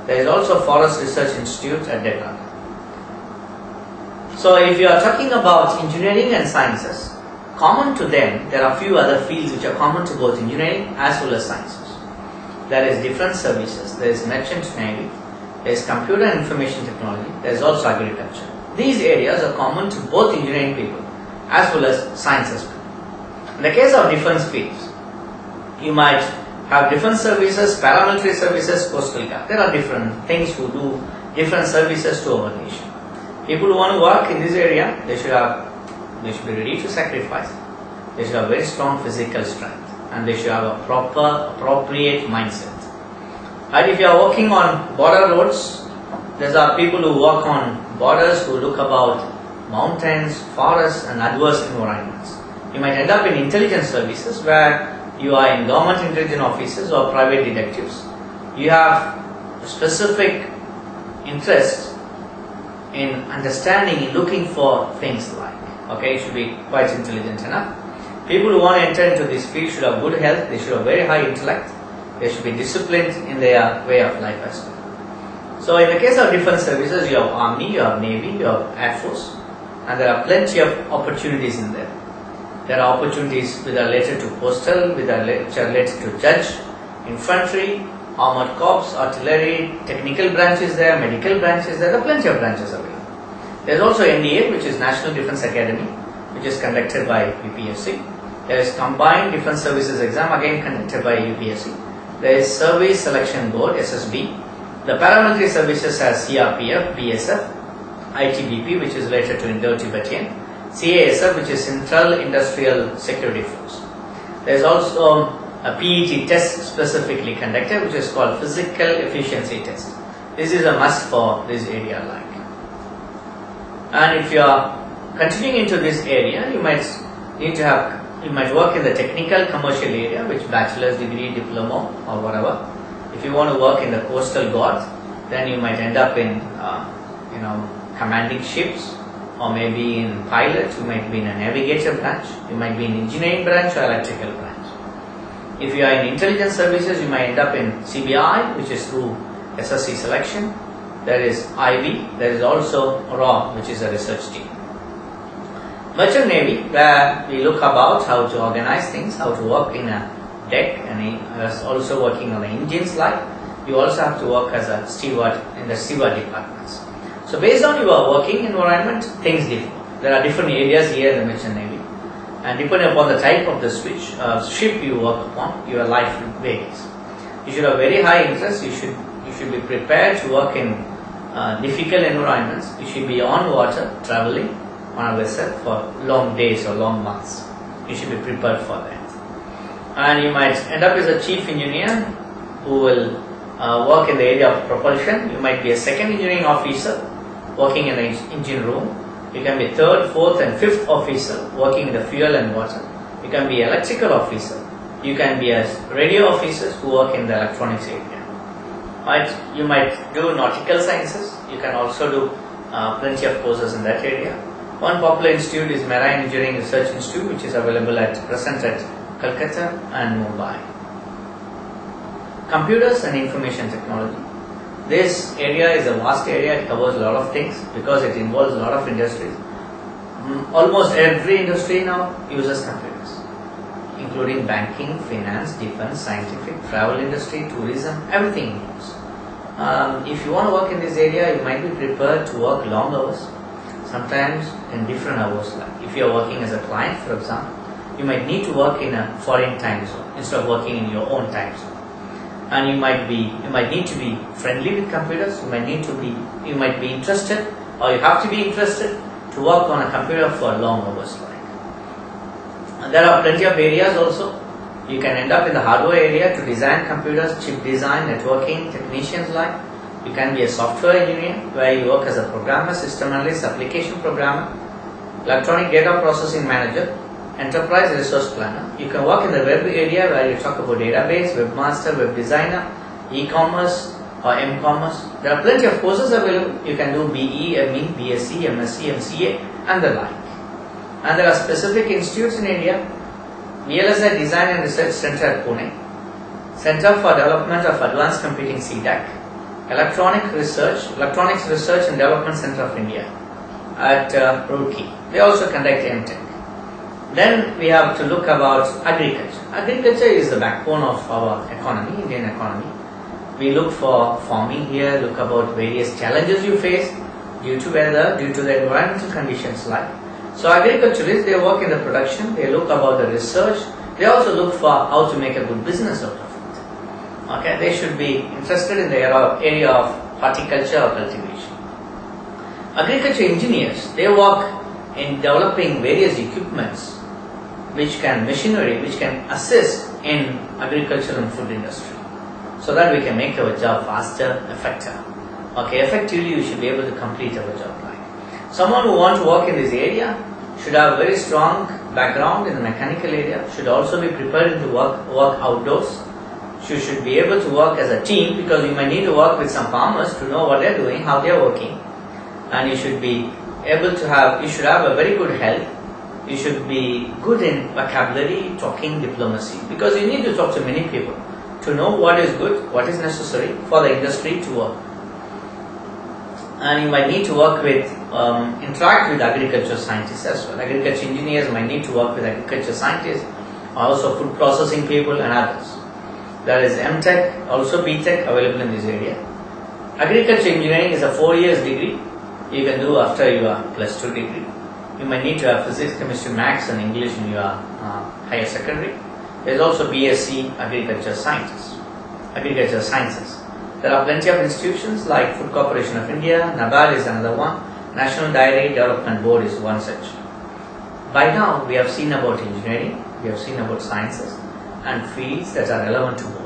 There is also Forest Research Institute at Decanter. So if you are talking about engineering and sciences, common to them, there are few other fields which are common to both engineering as well as sciences. There is defense services, there is merchant navy, there is computer and information technology, there is also agriculture. These areas are common to both engineering people as well as sciences people. In the case of defense fields, you might have defense services, paramilitary services, coastal guard. There are different things who do different services to our nation. People who want to work in this area, they should be ready to sacrifice. They should have very strong physical strength, and they should have a proper, appropriate mindset. And if you are working on border roads, there are people who work on borders who look about mountains, forests, and adverse environments. You might end up in intelligence services where you are in government intelligence offices or private detectives. You have specific interest in understanding, in looking for things like, okay, you should be quite intelligent enough. People who want to enter into this field should have good health, they should have very high intellect, they should be disciplined in their way of life as well. So in the case of defense services, you have army, you have navy, you have air force, and there are plenty of opportunities in there. There are opportunities which are related to postal, which are related to judge, infantry, armored corps, artillery, technical branches there, medical branches there. There are plenty of branches available. There is also NDA, which is National Defence Academy, which is conducted by UPSC. There is Combined Defence Services Exam, again conducted by UPSC. There is Service Selection Board, SSB. The paramilitary services has CRPF, BSF, ITBP, which is related to Indo-Tibetan, CASF, which is Central Industrial Security Force. There is also a PET test specifically conducted, which is called Physical Efficiency Test. This is a must for this area like. And if you are continuing into this area, you might work in the technical commercial area, which bachelor's degree, diploma or whatever. If you want to work in the coastal guard, then you might end up in commanding ships, or maybe in pilot, you might be in a navigator branch, you might be in engineering branch or electrical branch. If you are in intelligence services, you might end up in CBI, which is through SSC selection. There is IB, there is also RAW, which is a research team. Merchant Navy, where we look about how to organize things, how to work in a deck, and also working on the engines like. You also have to work as a steward in the steward departments. So based on your working environment, things differ. There are different areas here in the Merchant Navy, and depending upon the type of the ship you work upon, your life varies. You should have very high interest. You should be prepared to work in difficult environments. You should be on water, traveling on a vessel for long days or long months. You should be prepared for that. And you might end up as a chief engineer who will work in the area of propulsion. You might be a second engineering officer working in the engine room. You can be third, fourth and fifth officer working in the fuel and water. You can be electrical officer. You can be as radio officers who work in the electronics area. Right? You might do nautical sciences. You can also do plenty of courses in that area. One popular institute is Marine Engineering Research Institute, which is available at present at Calcutta and Mumbai. Computers and information technology. This area is a vast area. It covers a lot of things because it involves a lot of industries. Almost every industry now uses computers, including banking, finance, defense, scientific, travel industry, tourism, everything involves. If you want to work in this area, you might be prepared to work long hours, sometimes in different hours. Like if you are working as a client, for example, you might need to work in a foreign time zone instead of working in your own time zone. And you might need to be friendly with computers. You might be interested, or you have to be interested to work on a computer for long hours. And there are plenty of areas also. You can end up in the hardware area to design computers, chip design, networking, technicians like. You can be a software engineer where you work as a programmer, system analyst, application programmer, electronic data processing manager, enterprise resource planner. You can work in the web area where you talk about database, webmaster, web designer, e-commerce or m-commerce. There are plenty of courses available. You can do BE, ME, BSc, MSc, MCA and the like. And there are specific institutes in India. VLSI Design and Research Center at Pune, Center for Development of Advanced Computing CDAC, Electronics Research and Development Center of India at Roorkee. They also conduct MTech. Then we have to look about agriculture. Agriculture is the backbone of our economy, Indian economy. We look for farming here, look about various challenges you face due to weather, due to the environmental conditions like. So agriculturists, they work in the production, they look about the research, they also look for how to make a good business out of it. Okay, they should be interested in the area of horticulture or cultivation. Agriculture engineers, they work in developing various equipments machinery which can assist in agriculture and food industry, so that we can make our job faster, effective. Okay, effectively we should be able to complete our job right. Someone who wants to work in this area should have a very strong background in the mechanical area, should also be prepared to work outdoors. You should be able to work as a team, because you might need to work with some farmers to know what they are doing, how they are working. And you should be able to you should have a very good health. You should be good in vocabulary, talking, diplomacy, because you need to talk to many people to know what is good, what is necessary for the industry to work. And you might need to work with, interact with agriculture scientists as well. Agriculture engineers might need to work with agriculture scientists, also food processing people and others. There is MTech, also BTech available in this area. Agriculture engineering is a 4 years degree you can do after your +2 degree. You might need to have physics, chemistry, maths and English in your higher secondary. There is also BSc Agriculture Sciences. There are plenty of institutions like Food Corporation of India, NABARD is another one, National Dairy Development Board is one such. By now we have seen about engineering, we have seen about sciences and fields that are relevant to both.